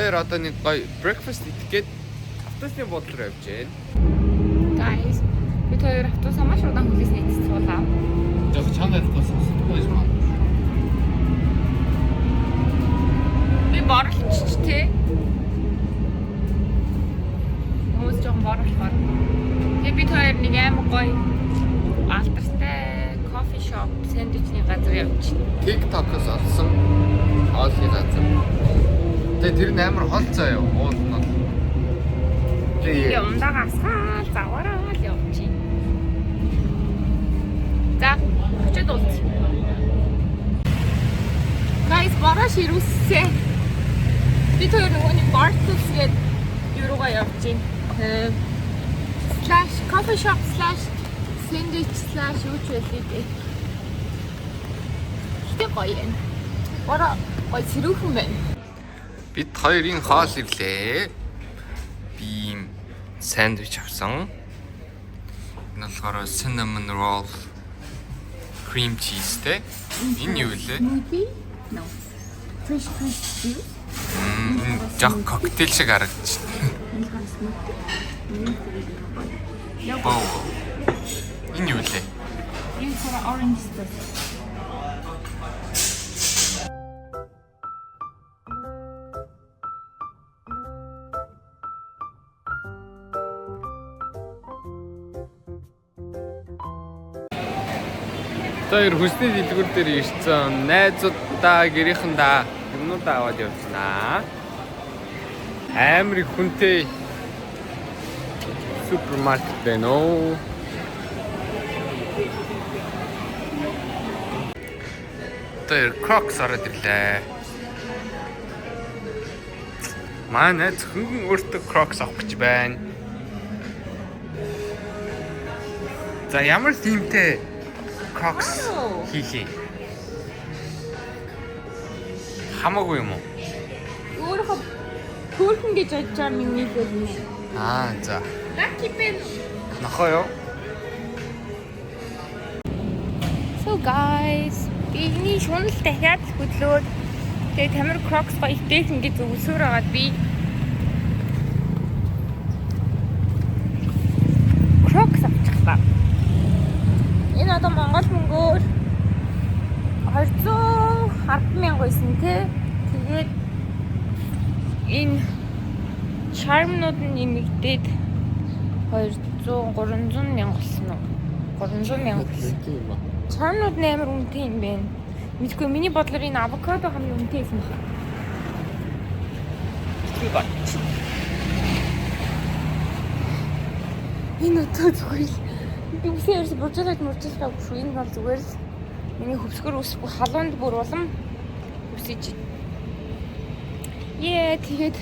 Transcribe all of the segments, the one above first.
дээр одоо нэг гоё breakfast идэх гээд автобусны буудлын руу явж байна. Guys, бид хоёр автобусаа маш удаан хүлээс нийцсэн суулаа. Яг чанар тасахгүй юм аа. Би борлолч тий. Хүмүүс жоохон борлохоор. Тэгээ бид хоёр нэг амар гоё алдартай кофе шоп, сэндвичний газар явж байна. TikTok-оос олсон хоолны газар. Тэгээ тэр нь амар хол заяа уулна. Тэгээ Ямдагаас заваараа л явж байна. За, очиж уулз. Guys, бараш ирүүлсэн. Бид хоёр нөгөө нэг Bartels гээд юуруугаа явж байна. Slash coffee shop slash sandwich slash юу ч байлээ. Хитэ гоё юм. Бараа гоё сэрүүхэн байна. бид хоёрын хоол ирлээ. Би ийм сэндвич авсан. Энэ болохоор cinnamon roll cream cheese-тэй. Энэ юу вэ? Smoothie? No. Fresh juice? Жог коктейл шиг харагдаж байна. Яа. Энэ юу вэ? Энэ сара orange juice. Тэр хүсний дэлгүүр дээр ирсэн найзуудаа гэрийнхэндээ юмнуудаа аваад явчихнаа. Амар их хүнтэй супермаркет байна оо. Тэр Crocs ороод ирлээ. Манай зөвхөн өөртөө Crocs авах гэж байна. За ямар themтэй Crocs хийхээ. Хамаагүй юм уу? Өөрөө хөөрхөн гэж бодож байгаа миний хөл. За. Lucky pen. Нахаа юу? So guys, биний шунал дахиад хөдлөөд тэгээ тамир Crocs гоё итээх ингэж өсөөр агаад би Crocs авчихлаа. Энэ одоо Монгол мөнгөөр 210,000 байсан тий. Тэгээд энэ charm-нууд нь нэмэгдээд 300 мянга болсон уу? 300 мянга болсон. Charm-нууд амар үнэтэй юм байна. Мэдгүй миний бодлоор энэ авокадо хамгийн үнэтэй юм байна. Энэ өтөө зүгээр л би үсээ ерөөс муржуулаад шүү. Энэ бол зүгээр л миний хөвсгөр үсэхгүй халуунд бүр улам үсэж. Тэгээд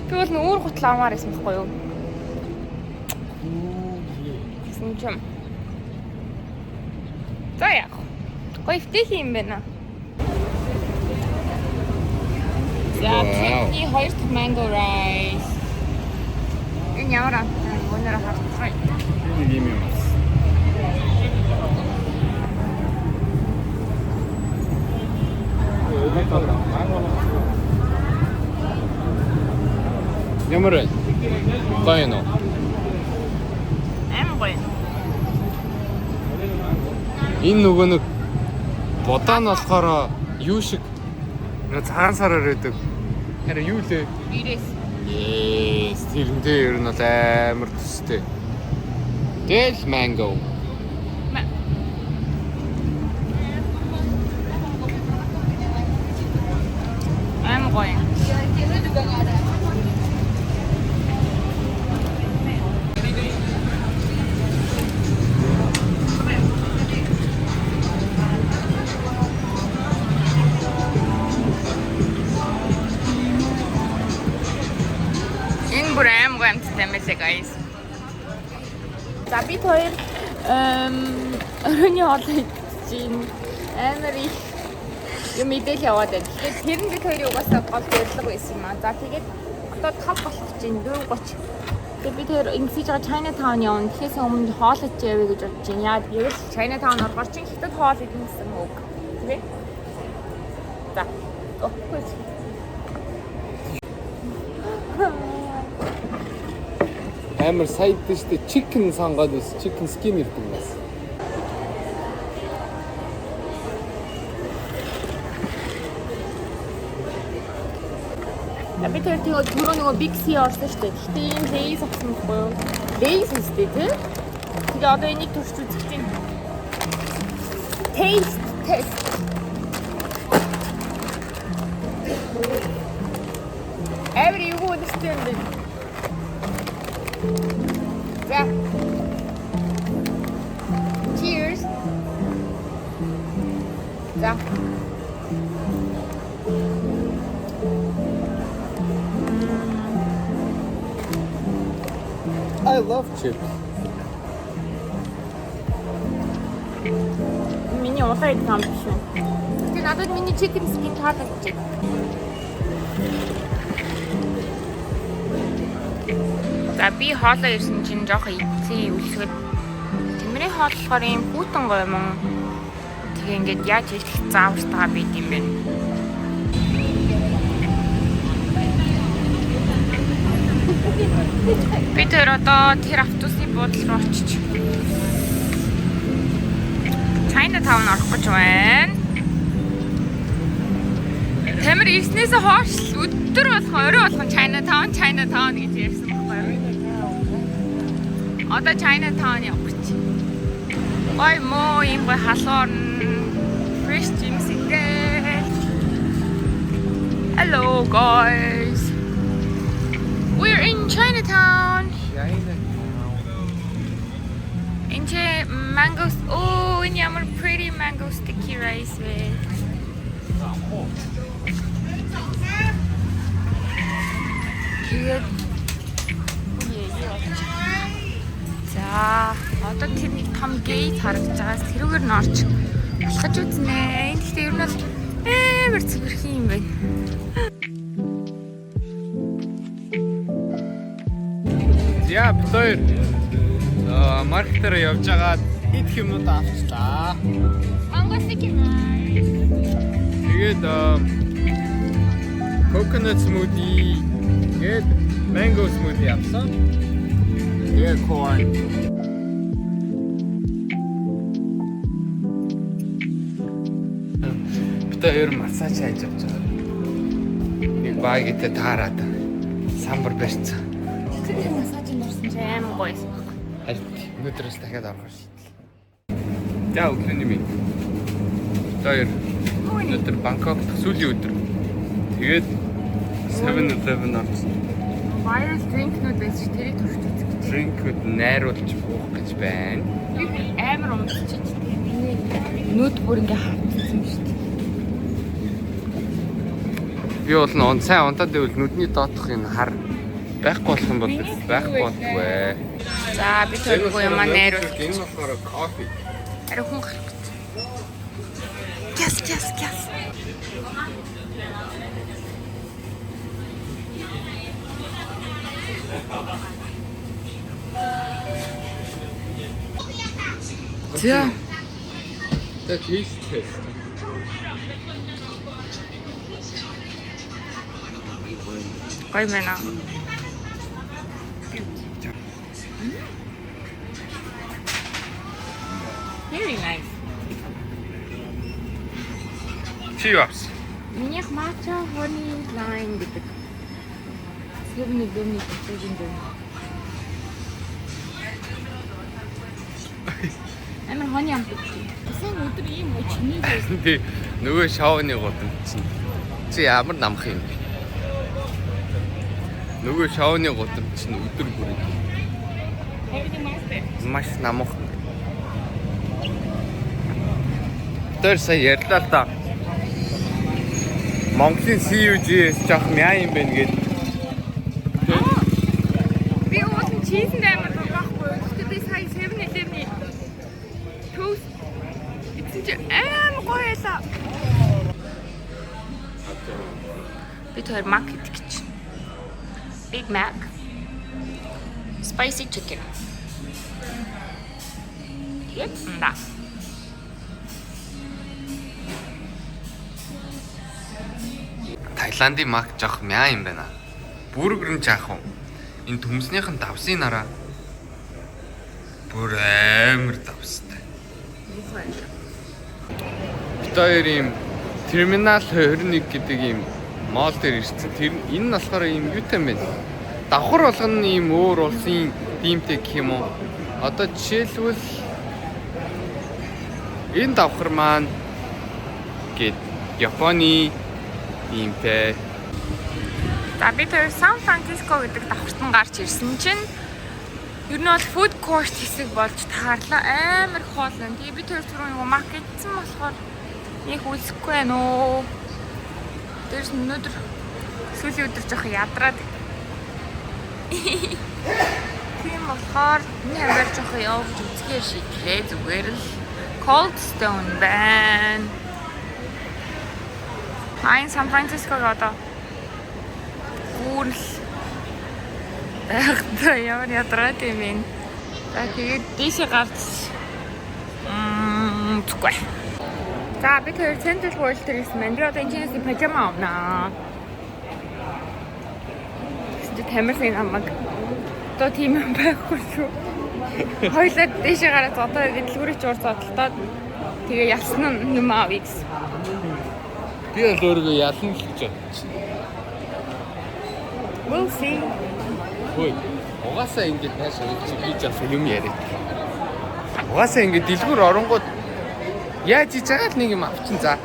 би бол нүүр гутал амаар байсан байхгүй юу? Гэсэн юм. За яах вэ? Гоё фтэх юм байна. За, чиний 2 дахь mango rice. Энэ ямар амттай өнөр харцгаая. Нэг юм юм. Ямар вэ? Гоё нөө. Гоё. Энэ нөгөө нэг бодаа нь болохоор юу шиг нэг цагаан сараар байдаг. Хараа юу лээ? Ирээс. Тэрнтэй ер нь бол амар төстэй. Тэгэл mango. Гоё. Энэ бүр амар гомдтой мэлээ guys. За бид хоёр өрөөний хоол хийж амар их юм мэдээлэл яваад байна. Тэгэхээр тэр нь бид хоёрын угаасаа гол зорилго байсан юм аа. За тэгээд одоо 5 болох гэж байна. 4:30. Тэгээд бид хоёр ингэж байгаа Chinatown явна. Тэгэхээс өмнө хоол хийж явъя гэж бодож байна. Яа гэвэл Chinatown оргоор чинь хятад хоол идэх гэсэн үг. Тэгээ. За. Окей. Амар сая дэжтэй chicken сонгоод ус chicken skin ирдэг юм бас. Би тэр түрүү нөгөө Big C орсон шүү дээ. Гэтэ ийм Lay's авсан байхгүй юу? Lay's үстэй тий. Тэгээ одоо энийг турш үзэх чинь. Taste test. Every you understand it. За. Cheers. За. I love chips. Миний улаан идэх юм биш үү? Тэгээ надад миний chicken skin таалагдчих. За би хоолоо ирсэн чинь жоох ицээ үлсгэд. Тэмрээ хоол болохоор юм хүүтэн гоё юм. Тэгээ ингээд яаж хийх заавартаа байд юм бэ? Би тэр одоо тэр автобусны буудлын руу очиж Chinatown орох гэж байна. Тамир ирснээс хойш өдөр болох орой болгон Chinatown гэж ярьсан байхгүй юу? Одоо Chinatown явах гэж. Ой моо юм гой халуун fresh жимстэй. Hello guys. We're in Chinatown. Into mangoes. Oh, and yummy pretty mango sticky rice with. Good. За, одоо тэр нэг том гейт харагдаж байгаас тэрүүгээр нь орч алхаж үзнэ. Энд гэхдээ ер нь бол амар цэвэрхэн юм байна. За, бид хоёр маркетээр явж байгаа идэх юмнууд авчлаа. Mango sticky rice. Тэгээд coconut smoothie, тэгээд mango smoothie авсан. Тэгээд corn. Бид хоёр массаж хийж авч байгаа. Нэг багийтэй таараад самбар барьцсан. Тэр массажинд орсон ч амар гоё байсан. Харин өнөөдрөөс дахиад орох шийдлээ. За өглөөний минь. Тэр өнөөдөр Бангкок сүүлийн өдөр. Тэгээд 7-Eleven орсон. Viral drink-нууд байсан ш тэрийг турш үзэх. Drink-үүд найруулж буух гэж байна. Би амар унтчих. Нүд бүр ингээ хавцсан юм шүү дээ. Би бол сайн унтаад байвал нүдний доотх энэ хар байхгүй болох юм бол байхгүй болтгүй. За би тэргүй юм нэрвэл. Энэ болохоор кофе. Ари хүн гарах гэж. Гяс. За. That is test. Гоё байна. Very nice. Cheers. Минийх matcha honey lime гэдэг. Сэрний гэмний гэсэн юм. Амар honey амт. Гэсэн өдөр ийм өчний байсан. Би нөгөө шоуны гудамж чинь. Чи ямар намх юм бэ? Нөгөө шоуны гудамж чинь өдөр бүр маш намх. Тэр сая ярьлаа л да. Монголын CUG-с жоох мяа юм байна гээд. Би уусан чиз нэмэр байхгүй. Гэхдээ би сая 7-Eleven-ийн toast эцэн чи амар гоё байлаа. Би тэр Mac идэх гэж. Big Mac. Spicy chicken. Yep, да. Таиландын мак жоох мяа юм байна. Бүргэрэн жаах уу. Энэ төмснийхэн давсын нараа бүр амар давстай. Бид хоёр ийм терминал 21 гэдэг ийм мол дээр ирсэн. Тэр энэ нь болохоор ийм юутай юм бэ? Давхар болгоно ийм өөр улсын тиймтэй гэх юм уу? Одоо жишээлбэл энэ давхар маань гээд Японы иймтэй. За бид хоёр Сан Франциско гэдэг давхарт нь гарч ирсэн чинь ер нь бол food court хэсэг болж таарлаа. Амар хоолн. Тэгээ бид хоёр түрүү нэг маркетсан болохоор нэг үзэхгүй байна уу. Дээрс өнөөдөр сүүлийн өдөр жоох ядраад. Тийм болохоор энэ амир жоох явж үзгээ шийдлээ. Зүгээр л Cold Stone байна. Сан Франциског одоо гүрэл байхдаа ямар ядраад юм бэ? За тэгээд дээшээ гарч зүггүй. За бид хоёр Central World дээр ирсэн байна. Би одоо энэ пижама авнаа. Тэд тамирын намайг одоо тийм юм байхгүй шүү. Хоёлаа дээшээ гараад одоо дэлгүүрийн ч урд зодтолдоод тэгээ ялсан юм авъя гэсэн. Би л өөрийгөө ялна л гэж бодчих. We'll see. Хөөе. Угаасаа ингэж наашаа би жаас юм яриад. Угаасаа ингэ дэлгүүр оронгууд яаж иж байгаа л нэг юм авчин за.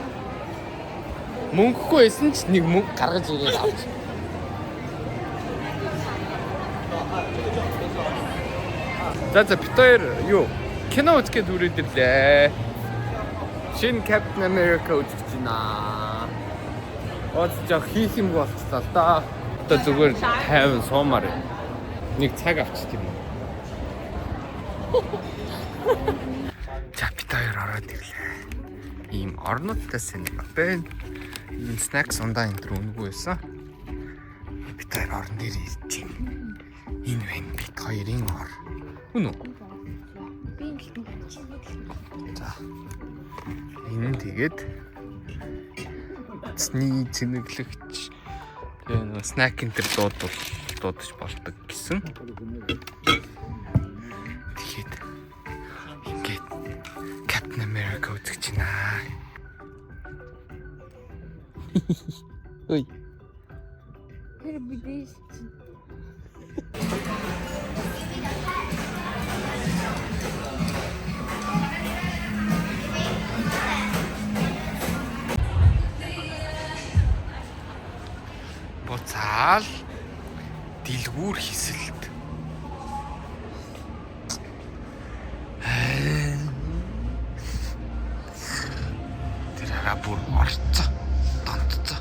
Мөнгөгүй байсан ч нэг мөнгө гаргаж ирээд авч. За бид хоёр юу? Кино үзгээд хүрээд ирлээ. Шинэ Captain America үзэж байна. Од жоо хийх юм болчихлоо л да. Одоо зүгээр тайван суумаар нэг цаг авчих юм уу? За бид хоёр ороод ирлээ. Ийм орнуудтай сэнэг байна. Энэ снакс ундаа энэ төр үнгүй байсан. Бид хоёр орон дээр ирж байна. Энэ байна бид хоёрын ор. Үнэ үү? За. Энэ тэгээд эцний цэнэглэгч тэгээ нэг снак энэ төр дуудаж болдог гэсэн. Тэгээд ингээд Captain America үзэж байна. Ой. Тэр бидээс буцаал дэлгүүр хисэлт. Тэр араа бүр орцоо. Донтцоо.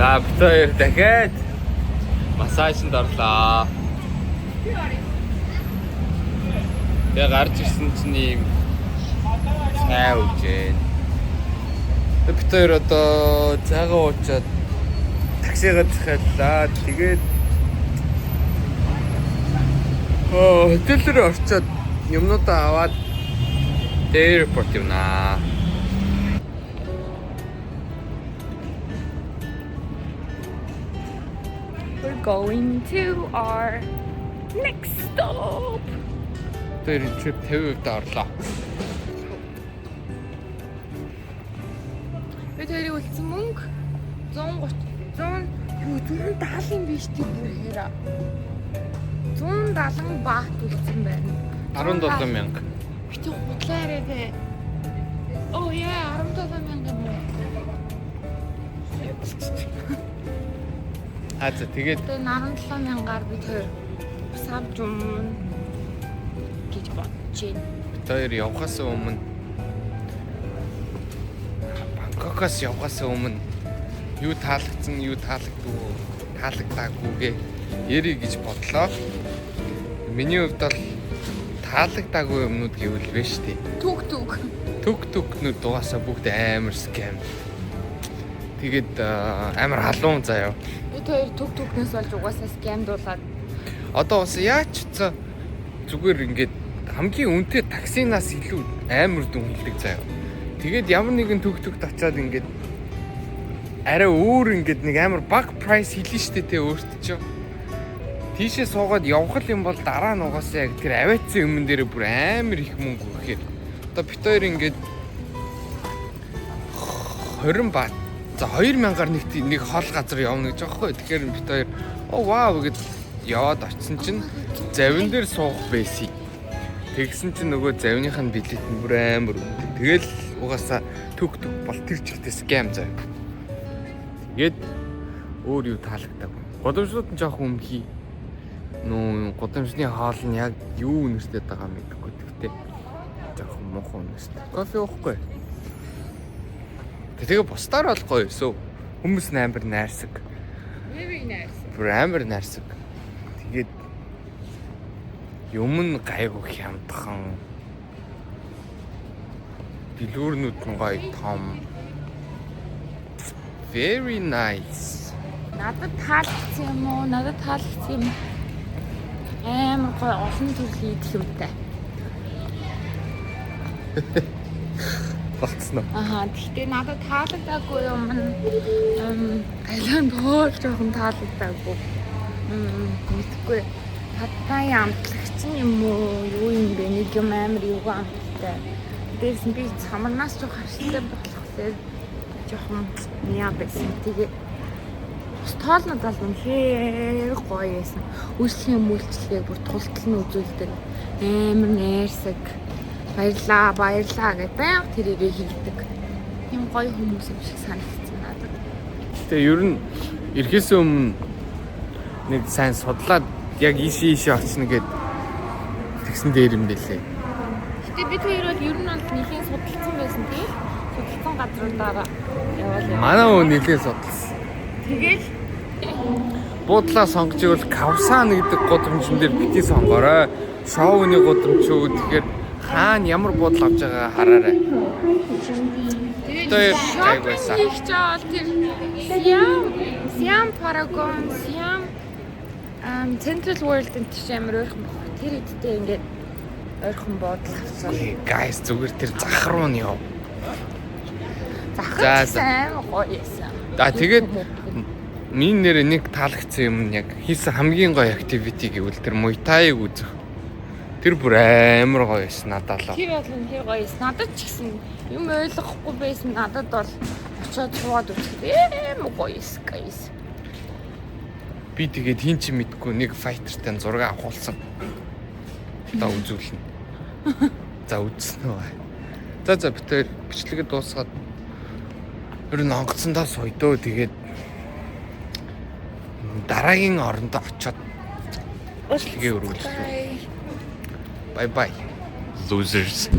За бид хоёр дахиад массажинд орлоо. Тэгээ гарч ирсэн чинь ийм цай ууж. Бид хоёр одоо цагаан уучаад таксигаа захиаллаа. Тэгээд хотел рүү орчоод юмнуудаа аваад аэропорт явнаа. we're going to our next stop. Тэр trip 50% орлоо. Би тэрийг үлдсэн мөнгө 170 юм биш тийм бүрээр 170 баат үлдсэн байна. 17,000. Бити хутлаарэ бэ. Oh yeah, 17,000 юм уу? За тэгээд Тэгээ 17,000-аар би тэр савж өмнө гэж бодож байна. тэр явахаас өмнө Бангкокоос явахаас өмнө юу таалагдсан, юу таалагдгүй, таалагдаагүйгээ ярих гэж бодлоо. Миний хувьд бол таалагдаагүй юмнууд гэвэл биш тий. Түг-түгнүүд дугаасаа бүгд амар скам. Тэгээд амар халуун заяа. Бид хоёр түг-түгнээс болж угаасаа скамдуулаад Одоо бас яач цаа зүгээр ингээд хамгийн үнэтэй таксинаас илүү амар дүн хэлдэг заяа. Тэгээд ямар нэгэн түг-түгт очиад ингээд арай өөр ингээд нэг амар баг прайс хэлнэ штэ тэ өөртөө ч. Тийшээ суугаад явах юм бол дараа нь угаасаа яг тэр авиацсан өмнө дээр бүр амар их мөнгө өгөхээр. Одоо бит хоёр ингээд 20 бат. За 2000-аар нэг хол газар явна гэж байгаа хгүй. Тэгэхээр бит хоёр вау гэж яваад очсон чинь завин дээр суух байсан. Тэгсэн чинь нөгөө завиных нь билет нь бүр амар үнэтэй. Тэгэл угаасаа түг-түг бол тэр чигтээ скам заяа. Тэгээд өөр юу таалагдаагүй. Годамжлууд нь жоох өмхий. Нөө годамжны хоол нь яг юу үнэртэй байгаа юм гэдэггүй тэгтээ. Жоох муухай үнэртэй. Кофе уухгүй. Тэгээ бусдаар бол гоё өсөө. Хүмүүс амар найрсаг. very nice. Бүр амар найрсаг. Тэгээд юм нь гайгүй хямдхан. Дэлгүүрнүүд нь гоё том. Very nice. Надад таалагдсан юм уу? Надад таалагдсан юм. Амар гоё олон төрлийн идэх юмтай. Болцсноо. Гэхдээ надад таалагдаагүй юм. Айланд хоол жоохон таалагдаагүй. Мэдгүй. Хаттай амтлагч юм уу? Юу юм бэ? Нэг юм амар юу амттай. Дээрс нь би самарнаас жоох харшилтай бодлохтой. Жоохон яа байсан. Тэгээ тоолнод бол үнэхээр гоё байсан. Үйлчлэгийн мүүлчлэгийг бүр тултал нь үзүүлдэг. Амар найрсаг. Баярлаа гэдэг баян тэрийгээ хийдэг. Ийм гоё хүмүүс юм шиг санагдсан надад. Тэгээ ер нь ирэхээс өмнө нэг сайн судлаад яг ийшээ очно гэд тэгсэн дээр юм бэлээ. Гэтэ бид хоёр бол ер нь бол нэлийн судалсан байсан тийм. Судалсан газруудаараа яваал. Манай өө нэлээд судалсан. Тэгэл Буудлаа сонгож ивэл Кавсан гэдэг гудамжин дээр бити сонгоорой. Шоуны гудамж юу тэгэхээр хаана ямар буудал авч байгаа хараарай. Тэр гайгүйсэн. их жаал тэр Siam Paragon, Siam Central World энэ ч амар ойрхон баг. Тэр идтэй ингээд ойрхон буудал авсан. Guys зүгээр тэр зах руу нь яв. Захсан гоё яасан. Тэгээд миний нэр нэг таалагдсан юм яг хийсэн хамгийн гоё activity гэвэл тэр Muay Thai-г үзэх. Тэр бүр амар гоё байсан надад л. Тэр бол үнэхээр гоё байсан. Надад ч гэсэн юм ойлгохгүй байсан. Надад бол очиод суугаад үзэхэд амар гоё байсан. Би тэгээд хин ч мэдгүй нэг файтертай зураг авахулсан. Одоо үзүүлнэ. За үзсэн үү. За бид тэр бичлэгээ дуусгаад ер нь онгоцсондоо сойдоо тэгээд дараагийн орондоо очиод бичлэгээ өргүүлсэн. Bye. Losers.